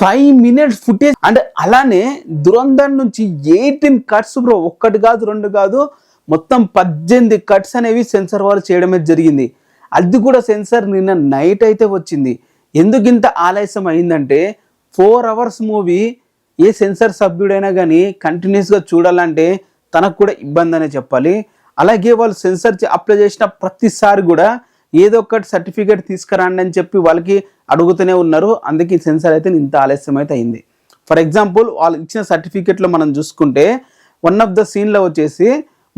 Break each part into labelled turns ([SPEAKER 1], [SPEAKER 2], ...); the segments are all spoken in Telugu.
[SPEAKER 1] 5 minutes ఫుటేజ్. అండ్ అలానే దురంధర్ నుంచి 18 కట్స్ బ్రో, ఒక్కటి కాదు రెండు కాదు, మొత్తం 18 కట్స్ అనేవి సెన్సార్ వాళ్ళు చేయడమే జరిగింది. అది కూడా సెన్సార్ నిన్న నైట్ అయితే వచ్చింది. ఎందుకు ఇంత ఆలస్యం అయిందంటే 4 hours మూవీ ఏ సెన్సార్ సభ్యుడైనా కానీ కంటిన్యూస్గా చూడాలంటే తనకు కూడా ఇబ్బంది అనే చెప్పాలి. అలాగే వాళ్ళు సెన్సార్ అప్లై చేసిన ప్రతిసారి కూడా ఏదో ఒకటి సర్టిఫికేట్ తీసుకురండి అని చెప్పి వాళ్ళకి అడుగుతూనే ఉన్నారు. అందుకే సెన్సార్ అయితే ఇంత ఆలస్యం అయితే అయింది. ఫర్ ఎగ్జాంపుల్ వాళ్ళు ఇచ్చిన సర్టిఫికేట్లో మనం చూసుకుంటే వన్ ఆఫ్ ద సీన్లో వచ్చేసి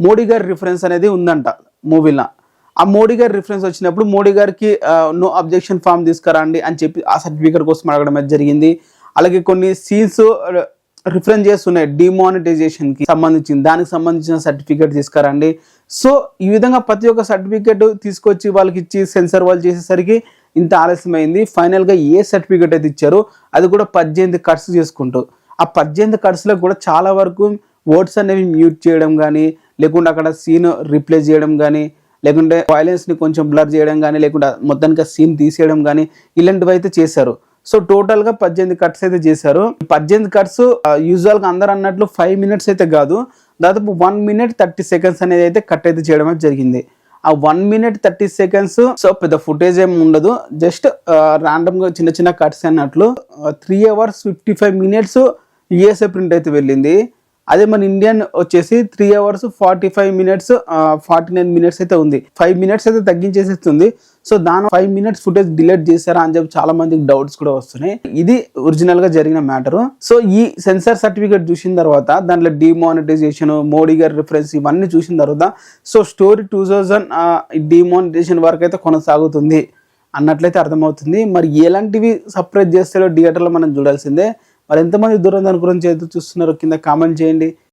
[SPEAKER 1] మోడీ గారి రిఫరెన్స్ అనేది ఉందంట మూవీలో. ఆ మోడీ గారి రిఫరెన్స్ వచ్చినప్పుడు మోడీ గారికి నో అబ్జెక్షన్ ఫామ్ తీసుకురండి అని చెప్పి ఆ సర్టిఫికేట్ కోసం అడగడం అయితే జరిగింది. అలాగే కొన్ని సీన్స్ రిఫరెన్స్ చేస్తున్నాయి డిమానిటైజేషన్కి సంబంధించింది, దానికి సంబంధించిన సర్టిఫికేట్ తీసుకురండి. సో ఈ విధంగా ప్రతి ఒక్క సర్టిఫికేట్ తీసుకొచ్చి వాళ్ళకి ఇచ్చి సెన్సార్ వాళ్ళు చేసేసరికి ఇంత ఆలస్యమైంది. ఫైనల్గా ఏ సర్టిఫికేట్ అయితే ఇచ్చారో అది కూడా 18 కట్స్ చేసుకుంటూ, ఆ 18 కట్స్లో కూడా చాలా వరకు వర్డ్స్ అనేవి మ్యూట్ చేయడం కానీ, లేకుంటే అక్కడ సీన్ రీప్లేస్ చేయడం కానీ, లేకుంటే వైలెన్స్ని కొంచెం బ్లర్ చేయడం కానీ, లేకుంటే మొత్తానికి సీన్ తీసేయడం కానీ ఇలాంటివి అయితే చేశారు. సో టోటల్గా 18 కట్స్ అయితే చేశారు. 18 కట్స్ యూజువల్గా అందరు అన్నట్లు 5 minutes అయితే కాదు, దాదాపు 1 minute 30 seconds అనేది అయితే కట్ అయితే చేయడం అయితే జరిగింది. ఆ 1 minute 30 seconds సో పెద్ద ఫుటేజ్ ఏమి ఉండదు, జస్ట్ ర్యాండమ్గా చిన్న చిన్న కట్స్ అన్నట్లు. 3 hours 55 minutes యూఎస్ఏ ప్రింట్ అయితే వెళ్ళింది. అదే మన ఇండియన్ వచ్చేసి 3 hours 45 minutes 49 minutes అయితే ఉంది. 5 minutes అయితే తగ్గించేసేస్తుంది. సో దాని 5 minutes ఫుటేజ్ డిలీట్ చేశారా అని చెప్పి చాలా మందికి డౌట్స్ కూడా వస్తున్నాయి. ఇది ఒరిజినల్ గా జరిగిన మ్యాటర్. సో ఈ సెన్సార్ సర్టిఫికేట్ చూసిన తర్వాత దాంట్లో డిమానిటైజేషన్, మోడీ గారి రిఫరెన్స్ ఇవన్నీ చూసిన తర్వాత సో స్టోరీ 2000 డిమానిటైజేషన్ వరకు అయితే కొనసాగుతుంది అన్నట్లయితే అర్థమవుతుంది. మరి ఎలాంటివి సపరేట్ చేస్తారో థియేటర్లో మనం చూడాల్సిందే. మరి ఎంతమంది దురంధర్ గురించి అయితే చూస్తున్నారో కింద కామెంట్ చేయండి.